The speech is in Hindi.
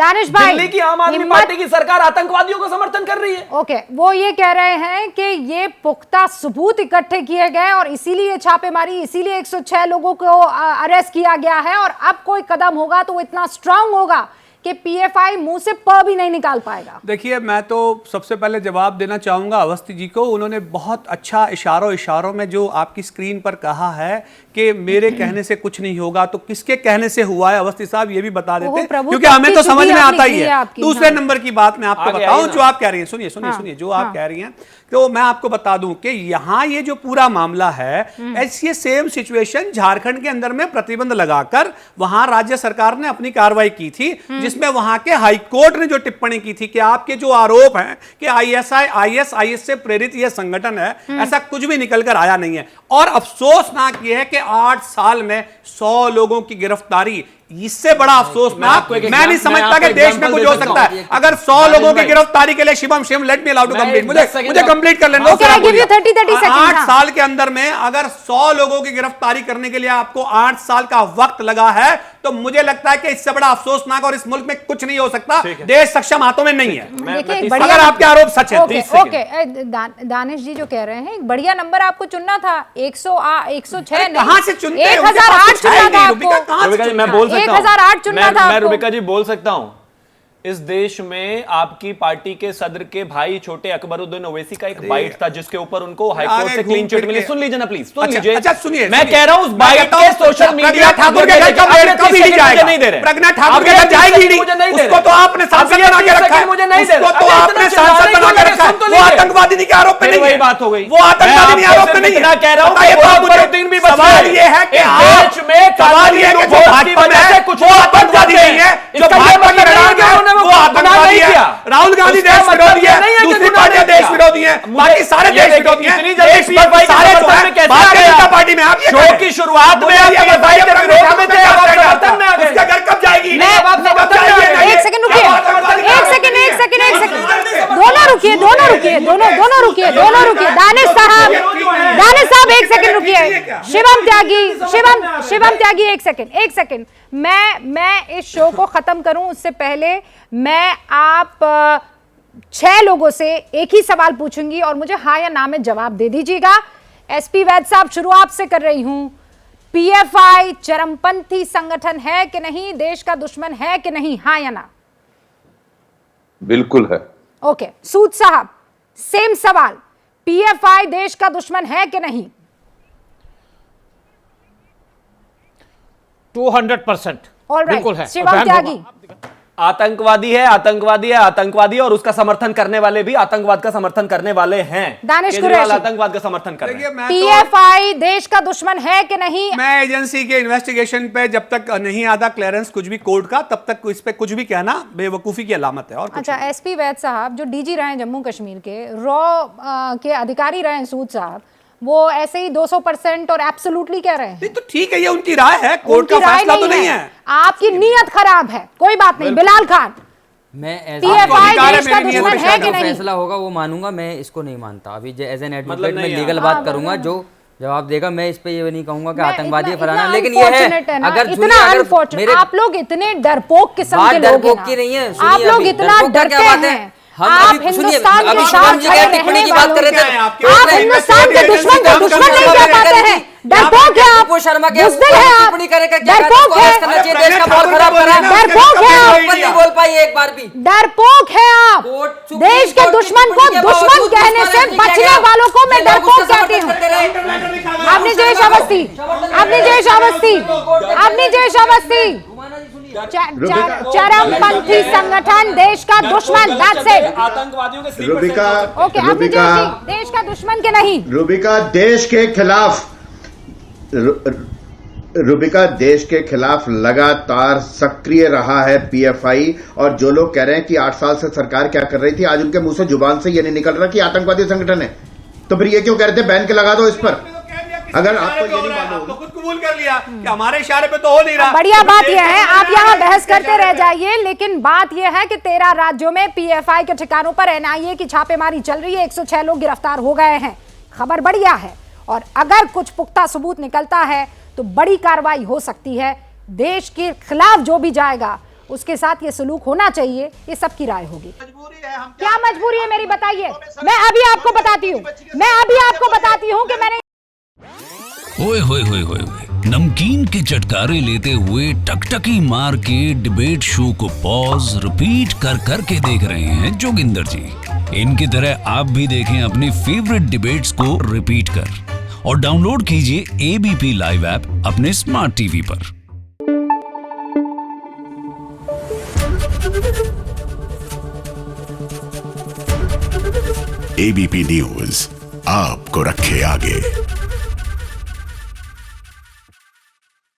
दानिश भाई, दिल्ली की आम आदमी पार्टी की सरकार आतंकवादियों का समर्थन कर रही है। ओके, वो ये कह रहे हैं कि ये पुख्ता सबूत इकट्ठे किए गए और इसीलिए छापेमारी, इसीलिए 106 लोगों को अरेस्ट किया गया है और अब कोई कदम होगा तो वो इतना स्ट्रांग होगा कि पीएफआई मुंह से प भी नहीं निकाल पाएगा। देखिए, मैं तो सबसे पहले जवाब देना चाहूंगा अवस्थी जी को। उन्होंने बहुत अच्छा इशारों में जो आपकी स्क्रीन पर कहा है कि मेरे कहने से कुछ नहीं होगा, तो किसके कहने से हुआ है अवस्थी साहब ये भी बता देते, क्योंकि हमें तो समझ में आता ही है। दूसरे नंबर की बात मैं आपको बताऊं, जो आप कह रही हैं, सुनिए सुनिए सुनिए, जो आप कह रही हैं, तो मैं आपको बता दूं कि यहां ये जो पूरा मामला है, ऐसी सेम सिचुएशन झारखंड के अंदर में प्रतिबंध लगाकर वहां राज्य सरकार ने अपनी कार्रवाई की थी, जिसमें वहां के हाई कोर्ट ने जो टिप्पणी की थी कि आपके जो आरोप हैं कि आईएस से प्रेरित यह संगठन है, ऐसा कुछ भी निकलकर आया नहीं है। और अफसोसनाक यह है कि 8 साल में 100 लोगों की गिरफ्तारी, इससे बड़ा अफसोसनाक मैं नहीं समझता कि देश में कुछ हो सकता है। अगर 100 लोगों की गिरफ्तारी के लिए Shivam let me allow to complete, मुझे कंप्लीट कर लेने दो। 8 साल के अंदर में अगर 100 लोगों की गिरफ्तारी करने के लिए आपको 8 साल का वक्त लगा है, तो मुझे लगता है कि इससे बड़ा अफसोसनाक और इस मुल्क में कुछ नहीं हो सकता। देश सक्षम हाथों में नहीं है अगर आपके आरोप सच है। ओके, दानिश जी जो कह रहे हैं, एक बढ़िया नंबर आपको चुनना था, 106 कहां से चुनते हैं? 1008 चुनना था आपको। मैं बोल 1008 चुनना था। मैं रुबिका जी बोल सकता हूं, इस देश में आपकी पार्टी के सदर के भाई छोटे अकबरुद्दीन ओवैसी का एक बाइट था जिसके ऊपर उनको हाईकोर्ट से क्लीन चिट मिली। सुन लीजिए ना प्लीज, सुन लीजिए। अच्छा सुनिए, मैं कह रहा हूं उस बाइट के सोशल मीडिया ठाकुर के घर कब ईडी जाएगा? नहीं दे रहे। प्रज्ञा ठाकुर के घर जाएगी ईडी? उसको तो आपने सांसद बना के रखा है, मुझे नहीं दे रहे। तो आपने सांसद बना के रखा है, वो आतंकवादी के आरोप पे नहीं है। वही बात हो गई, वो आतंकवादी आरोप पे नहीं है। कह रहा हूं अकबरुद्दीन भी सवाल ये है कि देश में सवाल ये है कि जो भाजपा में है कुछ वो आतंकवादी नहीं है, जो भाजपा की लड़ाई है वो आतंकवादी है। राहुल गांधी देश विरोधी है, दूसरी पार्टियां देश विरोधी हैं, बाकी सारे देश विरोधी हैं। देश में सारे जो है भारतीय जनता पार्टी में आप शो की शुरुआत में आप ये बताइए कि विरोध में थे, आप समर्थन में आ गए। उसका घर कब जाएगी? एक सेकंड रुकिए, दोनों रुकिए। दानिश साहब एक सेकंड रुकिए। शिवम त्यागी एक सेकंड। मैं इस शो को खत्म करूं उससे पहले मैं आप 6 लोगों से एक ही सवाल पूछूंगी और मुझे हाँ या ना में जवाब दे दीजिएगा। एसपी वैद साहब, शुरुआत से कर रही हूं, पीएफआई चरमपंथी संगठन है कि नहीं, देश का दुश्मन है कि नहीं, हाँ या ना? बिल्कुल है। ओके, सूद साहब सेम सवाल, पीएफआई देश का दुश्मन है कि नहीं? 200% बिल्कुल है। शिवम त्यागी, आतंकवादी और उसका समर्थन करने वाले भी आतंकवाद का समर्थन करने वाले हैं। दानिश कुरैशी आतंकवाद का समर्थन कर रहे हैं। पीएफआई देश का दुश्मन है कि नहीं? मैं एजेंसी के इन्वेस्टिगेशन पे जब तक नहीं आता क्लियरेंस कुछ भी कोर्ट का, तब तक इस पे कुछ भी कहना बेवकूफी की अलामत है। और अच्छा, एसपी वैद साहब जो डीजी रहे हैं जम्मू कश्मीर के, रॉ के अधिकारी रहे हैं सूद साहब, वो ऐसे ही 200% और एब्सोल्युटली कह रहे हैं। नहीं तो ठीक है, ये उनकी राय है, कोर्ट का फैसला तो नहीं है। आपकी नीयत खराब है, कोई बात नहीं। बिलाल खान, मैं पीएफआई देश का दुश्मन है कि नहीं? फैसला होगा वो मानूंगा, मैं इसको नहीं मानता। अभी एज एन एडवोकेट मैं लीगल बात करूंगा, जो जवाब देगा मैं इस पे ये नहीं कहूंगा कि आतंकवादी फलाना, लेकिन ये है अगर इतना आप लोग इतने डरपोक किस्म के लोग हैं, आप लोग इतना डरते हैं। आप हिंदुस्तान के साथ टिप्पणी की बात कर रहे थे, आप हिंदुस्तान के दुश्मन को दुश्मन नहीं कह पाते हैं। डरपोक है आप, शर्मा के बुज़दिल है आप, डरपोक है, देश का माहौल खराब कर रहा है, डरपोक है आप, नहीं बोल पाई एक बार भी, डरपोक है आप। देश के दुश्मन को दुश्मन कहने से बचने वालों को मैं डरपोक कहती हूँ। आपने जयेश अवस्थी चरमपंथी संगठन देश का दुश्मन, दैट्स इट। आतंकवादियों के रुबिका, ओके, आपने देश का दुश्मन के नहीं। रुबिका देश के खिलाफ लगातार सक्रिय रहा है पीएफआई, और जो लोग कह रहे हैं कि 8 साल से सरकार क्या कर रही थी, आज उनके मुंह से जुबान से ये नहीं निकल रहा कि आतंकवादी संगठन है, तो फिर ये क्यों कह रहे थे बैन के लगा दो इस पर? अगर आपको ये नहीं मालूम, तो खुद कबूल कर लिया कि हमारे इशारे पे तो हो नहीं रहा। बढ़िया बात यह है, आप यहाँ बहस करते रह जाइए, लेकिन बात यह है कि 13 राज्यों में पीएफआई के ठिकानों पर एनआईए की छापेमारी चल रही है, 106 लोग गिरफ्तार हो गए हैं। खबर बढ़िया है, और अगर कुछ पुख्ता सबूत निकलता है तो बड़ी कार्रवाई हो सकती है। देश के खिलाफ जो भी जाएगा उसके साथ ये सलूक होना चाहिए, ये सबकी राय होगी। क्या मजबूरी है मेरी, बताइए। मैं अभी आपको बताती हूँ कि मैंने ओए होए होए होए नमकीन के चटकारे लेते हुए टकटकी मार के डिबेट शो को पॉज रिपीट कर करके देख रहे हैं जोगिंदर जी। इनकी तरह आप भी देखें अपनी फेवरेट डिबेट्स को रिपीट कर और डाउनलोड कीजिए एबीपी लाइव ऐप अपने स्मार्ट टीवी पर। एबीपी न्यूज आपको रखे आगे।